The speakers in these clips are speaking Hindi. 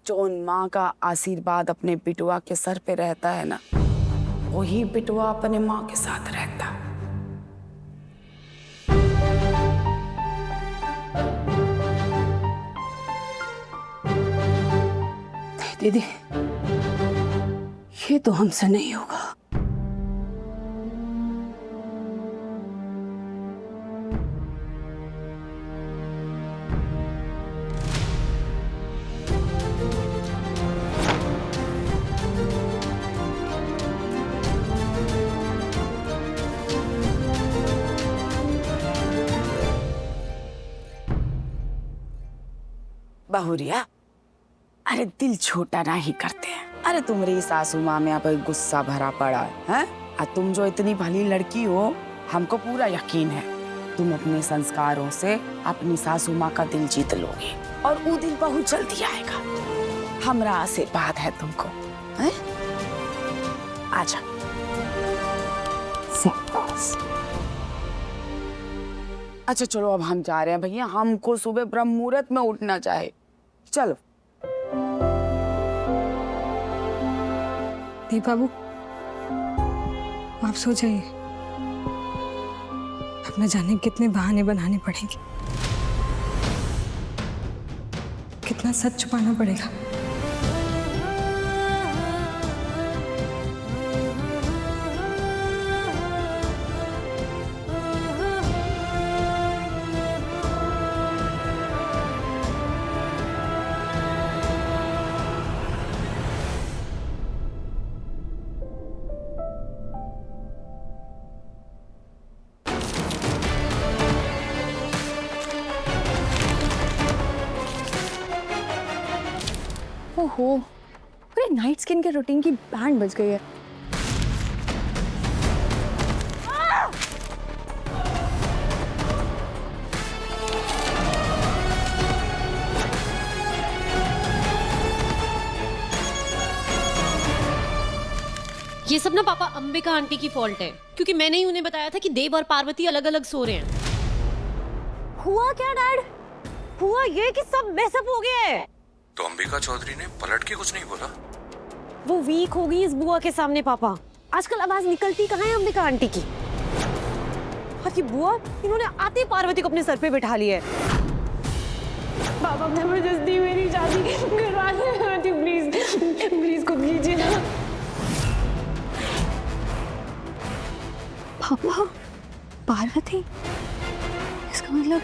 जो उन माँ का आशीर्वाद अपने बिटुआ के सर पे रहता है ना, वही बिटुआ अपने माँ के साथ रहता। दीदी, ये तो हमसे नहीं होगा। बहुरिया, अरे दिल छोटा ना ही करते हैं। अरे तुम्हारी सासू माँ में अब गुस्सा भरा पड़ा है? तुम जो इतनी भली लड़की हो, हमको पूरा यकीन है तुम अपने संस्कारों से अपनी सासू माँ का दिल जीत लोगे और वो दिन बहुत जल्दी आएगा। हमरा आशीर्वाद है तुमको, है? आजा। अच्छा चलो, अब हम जा रहे हैं भैया, हमको सुबह ब्रह्म मुहूर्त में उठना चाहिए। चलो। दीप बाबू, आप सो जाइए। अब न जाने कितने बहाने बनाने पड़ेंगे, कितना सच छुपाना पड़ेगा। ओहो, पूरे नाइट स्किन के रूटीन की बैंड बज गई है। ये सब ना पापा अंबिका आंटी की फॉल्ट है, क्योंकि मैंने ही उन्हें बताया था कि देव और पार्वती अलग अलग सो रहे हैं। हुआ क्या डैड? हुआ ये कि सब मैसअप हो गया है। तो अंबिका चौधरी ने पलट के कुछ नहीं बोला? वो वीक हो गई इस बुआ के सामने पापा। आजकल आवाज निकलती कहाँ है अंबिका आंटी की। और ये बुआ, इन्होंने आते पार्वती को अपने सर पे बिठा लिया है। पापा जबरदस्ती मेरी शादी करवाने आती, प्लीज प्लीज खुद कीजिए ना। पापा, पार्वती, इसका मतलब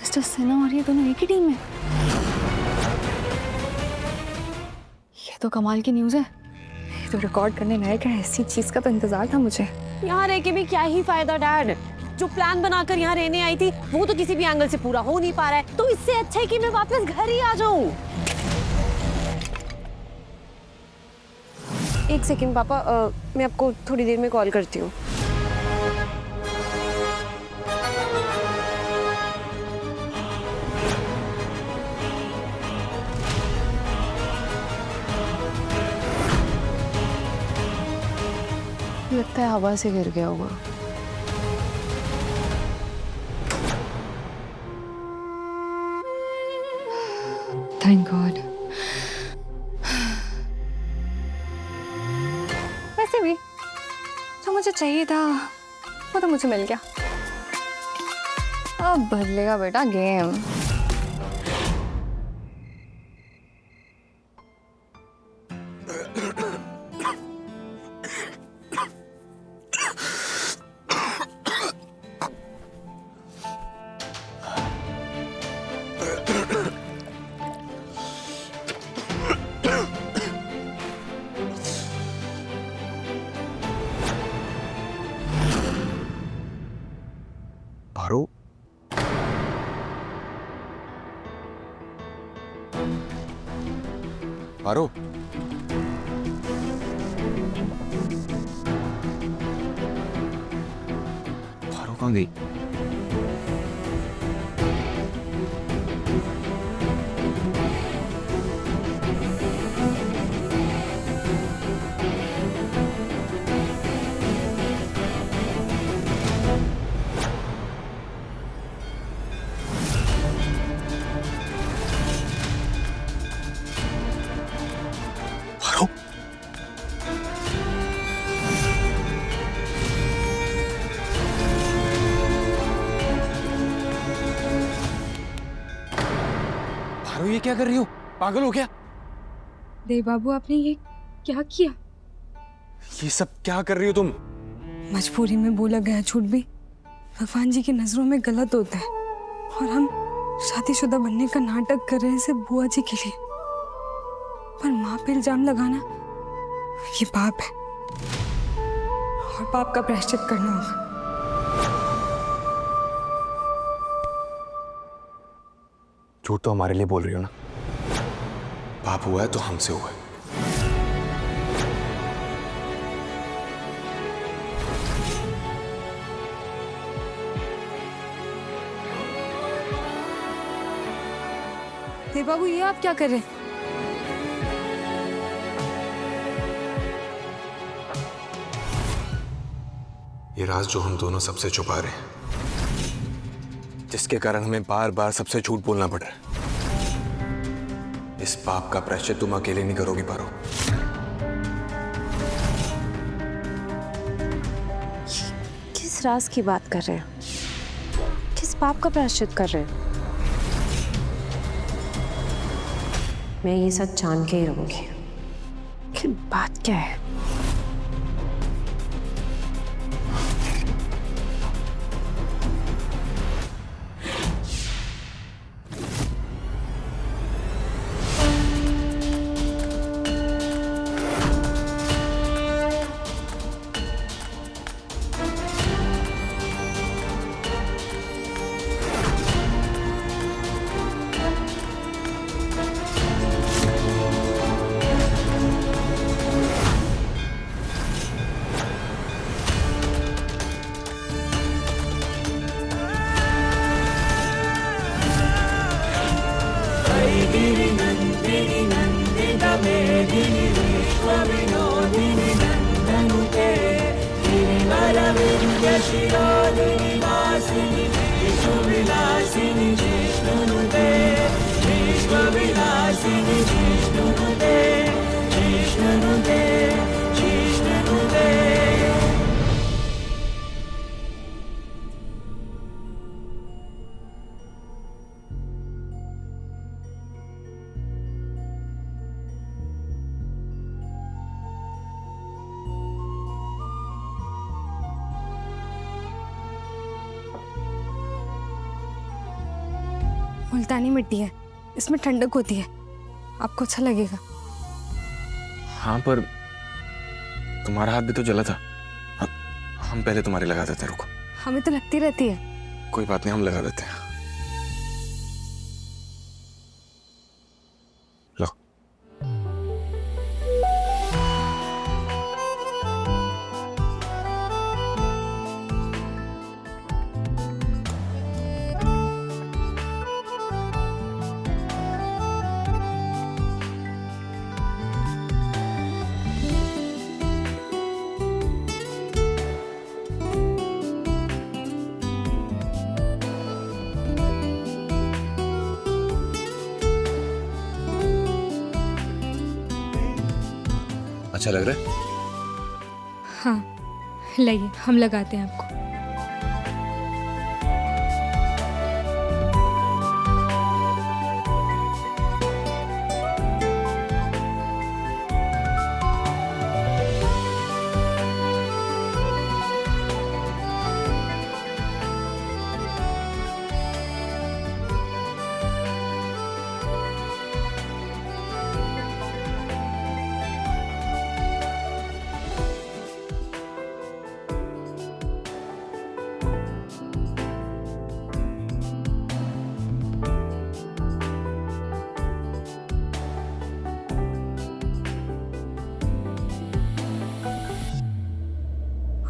मिस्टर सिन्हा और ये दोनों एक ही टीम में। ये तो कमाल की न्यूज़ है। ये तो रिकॉर्ड करने लायक है। ऐसी चीज का तो इंतजार था मुझे। यहाँ रह के भी क्या ही फायदा डैड। जो प्लान बनाकर यहाँ रहने आई थी वो तो किसी भी एंगल से पूरा हो नहीं पा रहा है, तो इससे अच्छा है कि मैं वापस घर ही आ जाऊं। एक सेकंड पापा, मैं आपको थोड़ी देर में कॉल करती हूँ। लगता है हवा से गिर गया होगा। Thank God. वैसे भी जो मुझे चाहिए था वो तो मुझे मिल गया। अब बदलेगा बेटा गेम। पारो, पारो, पारो कहाँ गई? ये क्या कर रही हो? पागल हो क्या? देव बाबू आपने ये क्या किया? ये सब क्या कर रही हो तुम? मजबूरी में बोला गया झूठ भी भगवान जी की नजरों में गलत होता है और हम शादीशुदा बनने का नाटक कर रहे हैं सिर्फ बुआ जी के लिए। पर माँ पे इल्जाम लगाना ये पाप है और पाप का प्रायश्चित करना होगा। झूठ तो हमारे लिए बोल रही हो ना? पाप हुआ है तो हमसे हुआ है। देव बाबू ये आप क्या कर रहे हैं? ये राज जो हम दोनों सबसे छुपा रहे हैं, जिसके कारण हमें बार बार सबसे झूठ बोलना पड़ रहा है, इस पाप का प्रायश्चित तुम अकेले नहीं करोगी पारो। किस राज की बात कर रहे हैं? किस पाप का प्रायश्चित कर रहे हैं? मैं ये सच जान के ही रहूंगी कि बात क्या है। मुल्तानी मिट्टी है, इसमें ठंडक होती है, आपको अच्छा लगेगा। हाँ पर तुम्हारा हाथ भी तो जला था। हम पहले तुम्हारे लगा देते हैं, रुको। हमें तो लगती रहती है। कोई बात नहीं, हम लगा देते हैं। लो। अच्छा लग रहा है? हाँ लाइए, हम लगाते हैं आपको।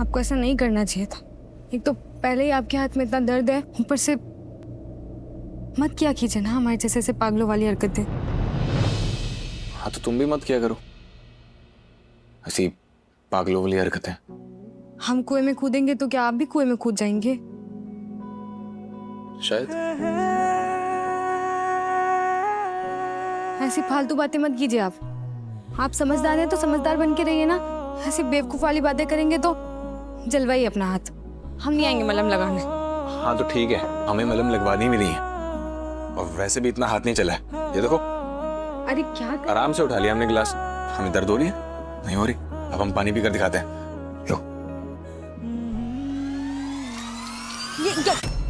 आपको ऐसा नहीं करना चाहिए था। एक तो पहले ही आपके हाथ में इतना दर्द है, ऊपर से मत किया कीजिए ना हमारे जैसे ऐसे पागलों वाली हरकतें। हाँ तो तुम भी मत किया करो ऐसी पागलों वाली हरकतें। हम कुएं में कूदेंगे तो क्या आप भी कुएं में कूद जाएंगे? शायद। ऐसी फालतू बातें मत कीजिए आप समझदार हैं तो समझदार बन के रहिए ना। ऐसी बेवकूफ वाली बातें करेंगे तो जलवाई अपना हाथ। हम नहीं आएंगे मलहम लगाने। हाँ तो ठीक है, हमें मलहम लगवानी भी नहीं है। और वैसे भी इतना हाथ नहीं चला है। ये देखो, अरे क्या आराम से उठा लिया हमने गिलास। हमें दर्द हो रही है? नहीं हो रही। अब हम पानी पीकर दिखाते हैं। लो।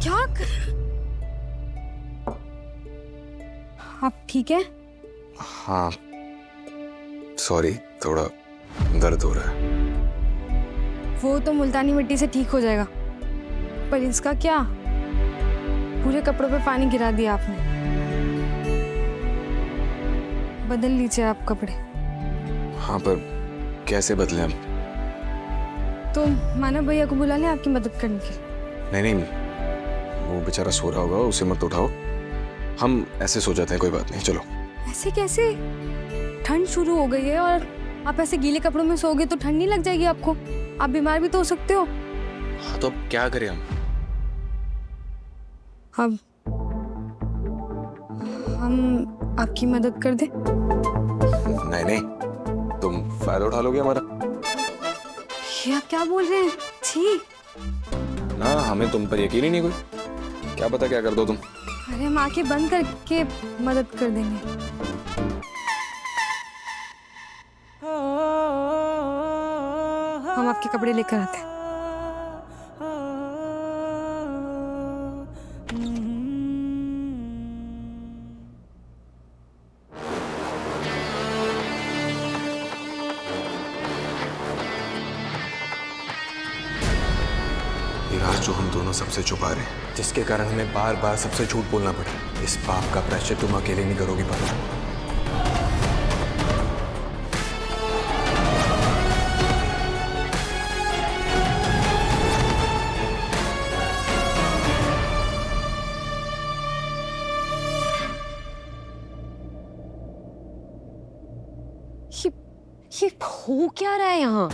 क्या आप ठीक है? हाँ, सॉरी, थोड़ा दर्द हो रहा है। वो तो मुल्तानी मिट्टी से ठीक हो जाएगा, पर इसका क्या? पूरे कपड़ों पे पानी गिरा दिया आपने। बदल लीजिए आप कपड़े। हाँ, पर कैसे बदले हम? तो मानव भैया को बुला लें आपकी मदद करने के लिए। नहीं, वो बेचारा सो रहा होगा, उसे मत उठाओ। हम ऐसे सो जाते हैं, कोई बात नहीं, चलो। ऐसे कैसे? ठंड शुरू हो गई है और आप ऐसे गीले कपड़ों में सोओगे तो ठंड नहीं लग जाएगी आपको? आप बीमार भी तो हो सकते हो। हाँ, तो अब क्या करें हम? अब हम आपकी मदद कर दें? नहीं नहीं, तुम फायदा उठा लोगे हमारा। ये आप क्या बोल रहे हैं? छी। ना, हमें तुम पर यकीन ही नहीं कोई। क्या पता क्या कर दो तुम। अरे हम आंखें बंद करके मदद कर देंगे। हम आपके कपड़े लेकर आते हैं। ये राज जो हम दोनों सबसे छुपा रहे हैं, जिसके कारण हमें बार बार सबसे झूठ बोलना पड़े, इस पाप का प्रायश्चित तुम अकेले नहीं करोगी पर। ये हो क्या रहा है यहाँ?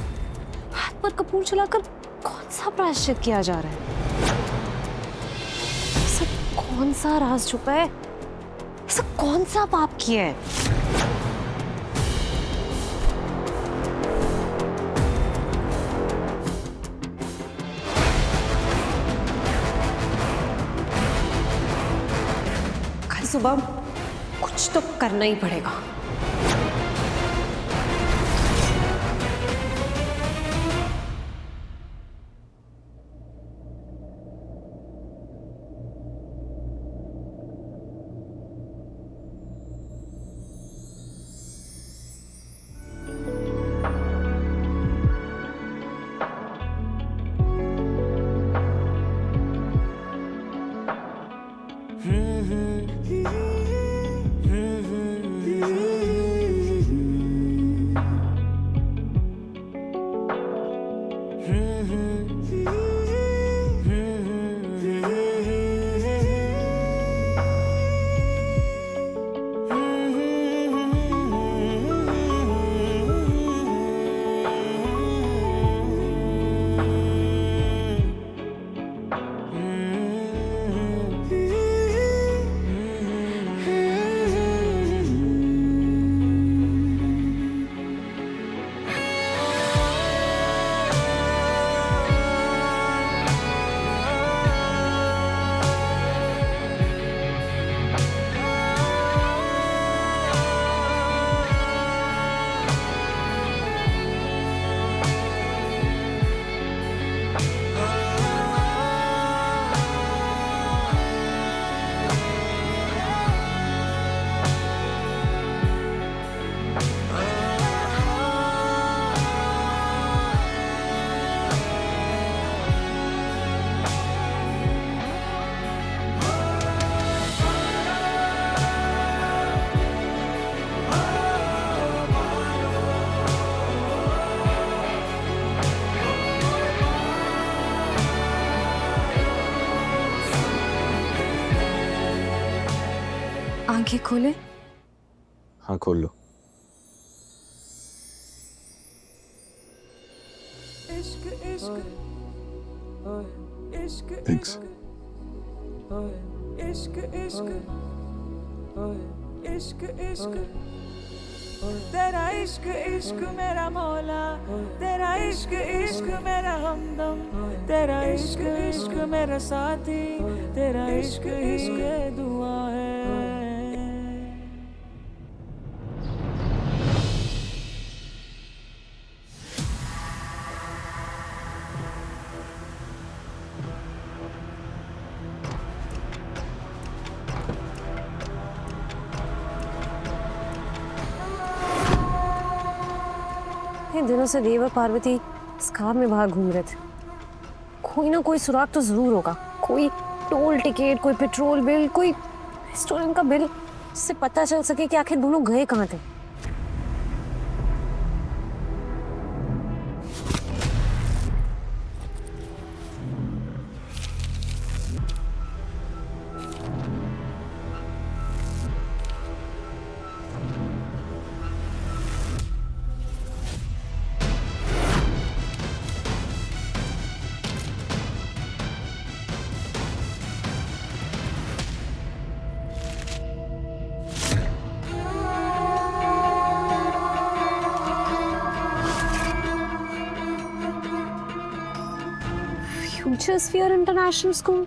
हाथ पर कपूर चलाकर कौन सा प्रायश्चित किया जा रहा है? ऐसा कौन सा राज छुपा है? ऐसा कौन सा पाप किया है? कल सुबह कुछ तो करना ही पड़ेगा। आंखें खोले। हाँ, खोल लो। थैंक्स। तेरा इश्क इश्क मेरा मौला, तेरा इश्क इश्क मेरा हमदम, तेरा इश्क इश्क मेरा साथी, तेरा इश्क इश्क दुआ है। इन दिनों से देव और पार्वती इस कार में बाहर घूम रहे थे। कोई ना कोई सुराग तो जरूर होगा, कोई टोल टिकट, कोई पेट्रोल बिल, कोई रेस्टोरेंट का बिल, इससे पता चल सके कि आखिर दोनों गए कहाँ थे। Future Sphere International School.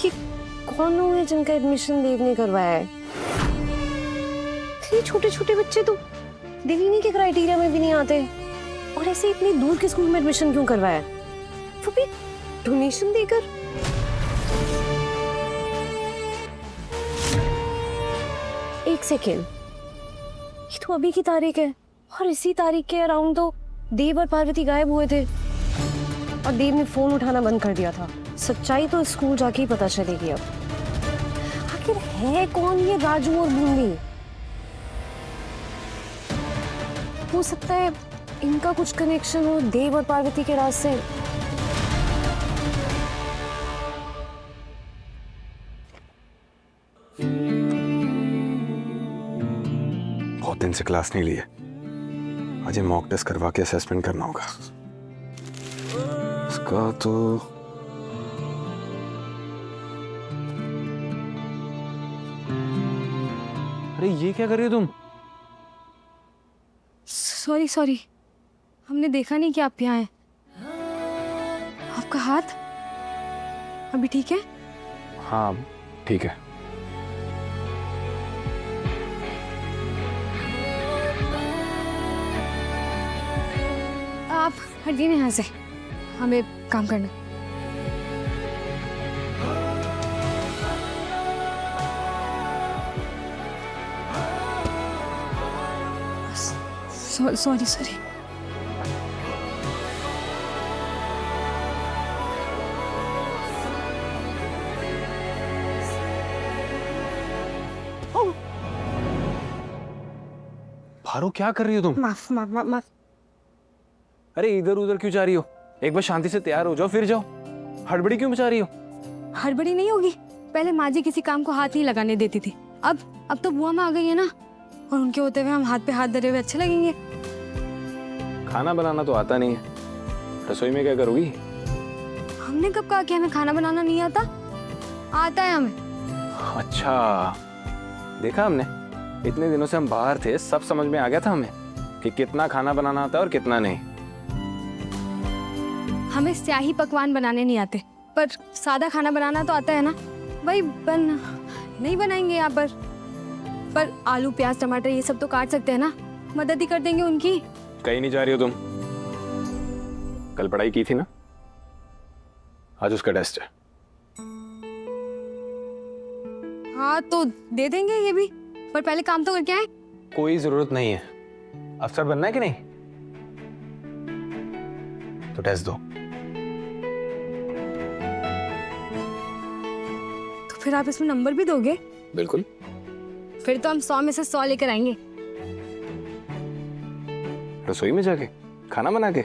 ये कौन लोग हैं जिनका एडमिशन देव ने करवाया है? ये छोटे छोटे बच्चे तो दिल्ली के क्राइटेरिया में भी नहीं आते, और ऐसे इतनी दूर के स्कूल में एडमिशन क्यों करवाया? वो भी डोनेशन देकर। एक सेकेंड, ये तो अभी की तारीख है, और इसी तारीख के अराउंड तो देव और पार्वती गायब हुए थे, और देव ने फोन उठाना बंद कर दिया था। सच्चाई तो स्कूल जाके ही पता चलेगी। अब आखिर है कौन ये राजू और बूंदी? हो सकता है इनका कुछ कनेक्शन हो देव और पार्वती के राज से। बहुत दिन से क्लास नहीं ली है, आज मॉक टेस्ट करवा के असेसमेंट करना होगा। इसका तो अरे ये क्या कर रही हो तुम? सॉरी, हमने देखा नहीं कि आप यहाँ हैं। आपका हाथ अभी ठीक है? हाँ ठीक है। आप हटिए यहाँ से, हमें काम करना। सॉरी। फारू क्या कर रही हो तुम? माफ। अरे इधर उधर क्यों जा रही हो? एक बार शांति से तैयार हो जाओ फिर जाओ। हड़बड़ी क्यों मचा रही हो? हड़बड़ी नहीं होगी, पहले माँ जी किसी काम को हाथ नहीं लगाने देती थी, अब तो बुआ माँ आ गई है ना, और उनके होते हुए हम हाथ पे हाथ धरे हुए अच्छे लगेंगे। खाना बनाना तो आता नहीं है, रसोई में क्या करोगी? हमने कब कहा कि हमें खाना बनाना नहीं आता? आता है हमें। अच्छा, देखा हमने, इतने दिनों से हम बाहर थे, सब समझ में आ गया था हमें कि कितना खाना बनाना आता है और कितना नहीं। हमें स्याही पकवान बनाने नहीं आते, पर सादा खाना बनाना तो आता है ना। वही नहीं बनाएंगे यहाँ पर आलू प्याज टमाटर ये सब तो काट सकते हैं ना, मदद ही कर देंगे उनकी। कहीं नहीं जा रही हो तुम? कल पढ़ाई की थी ना, आज उसका टेस्ट है। हाँ तो दे देंगे ये भी, पर पहले काम तो करके आए। कोई जरूरत नहीं है, अफसर बनना है कि नहीं? तो टेस्ट दो। तो फिर आप इसमें नंबर भी दोगे? बिल्कुल। फिर तो हम 100 में से 100 लेकर आएंगे। रसोई में जाके खाना बना के,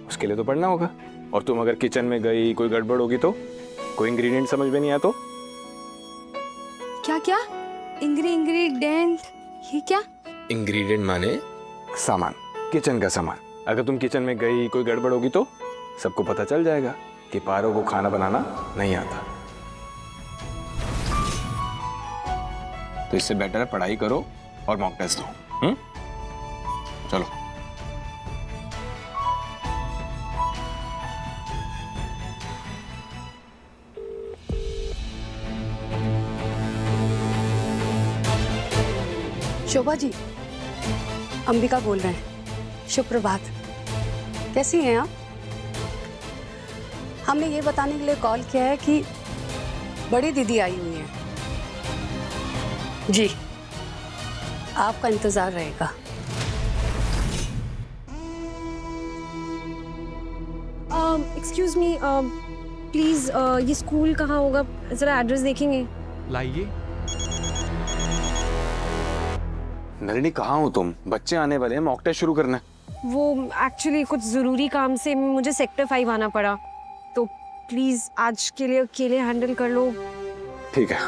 उसके लिए तो पढ़ना होगा। और तुम अगर किचन में गई, कोई गड़बड़ होगी तो, कोई इंग्रेडिएंट समझ में नहीं आया तो? क्या इंग्रेडिएंट? ये क्या? इंग्रेडिएंट माने सामान, किचन का सामान। अगर तुम किचन में गई, कोई गड़बड़ होगी तो सबको पता चल जाएगा कि पारो को खाना बनाना नहीं आता। तो इससे बेटर है पढ़ाई करो और मॉक टेस्ट दो। चलो। शोभा जी, अंबिका बोल रहे हैं। शुभ प्रभात। कैसी हैं आप? हमने ये बताने के लिए कॉल किया है कि बड़ी दीदी आई हुई है। जी, आपका इंतजार रहेगा। एक्सक्यूज मी प्लीज, ये स्कूल कहाँ होगा? जरा एड्रेस देखेंगे। लाइए। नलिनी कहाँ हो तुम? बच्चे आने वाले हैं, मॉक टेस्ट शुरू करना है। वो एक्चुअली कुछ ज़रूरी काम से मुझे सेक्टर 5 आना पड़ा, तो प्लीज़ आज के लिए अकेले हैंडल कर लो। ठीक है।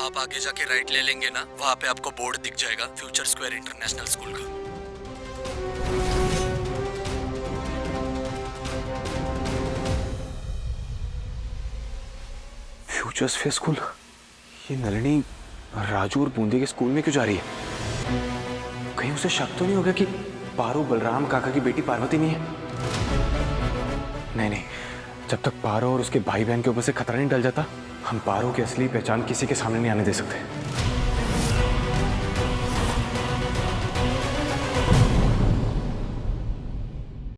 आप आगे जाके राइट ले लेंगे ना, वहाँ पे आपको बोर्ड दिख जाएगा फ्यूचर स्क्वायर इंटरनेशनल स्कूल का। Future square school? ये नलिनी राजू और बूंदी के स्कूल में क्यों जा रही है? कहीं उसे शक तो नहीं हो गया कि पारो बलराम काका की बेटी पार्वती नहीं है? नहीं, जब तक पारो और उसके भाई बहन के ऊपर से खतरा नहीं टल जाता, हम पारो की असली पहचान किसी के सामने नहीं आने दे सकते।